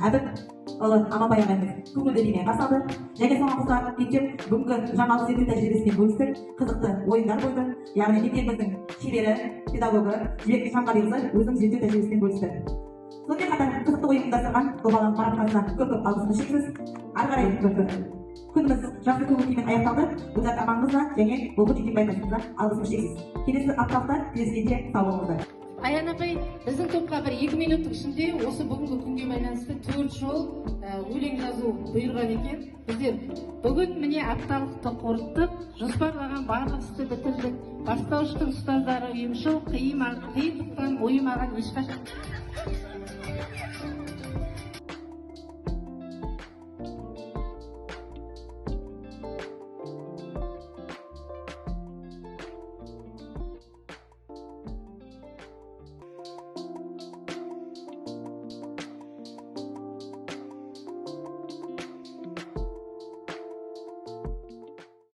әбіт ұлы Аманбай ағайымыз көңілді бимен қарсы алды. Және соған қоса мектеп бүгінгі жаңалық зерттеу тәжірибесімен бөлісіп, қызықты ойындар қойды. Яғни мектебіміздің шебері, педагогы Жібек Шамғалиқызы өзінің зерттеу тәжірибесімен бөлісті. Сонымен қатар қызықты ойын ұйымдастырған Добалаң Параққазына көп алғысымды шексіз. Ары қарай күніміз жақсы көңіл күймен аяқталды. Гүлзат Аманқызына және Бұлбұл Жекенбай қасымызға алғысым шексіз. Келесі апталықта кездескенше сау болыңыздар. Аян апай, біздің топқа бір 2 минуттың ішінде осы бүгінгі күнге байланысты 4 жол өлең жазу бұйырған екен. Біздер бүгін міне апталықты қорыттық, жоспарлаған барлық істі бітірдік. Бастауыштың ұстаздары ұйымшыл, қиындықтан ойымаған ешқашан.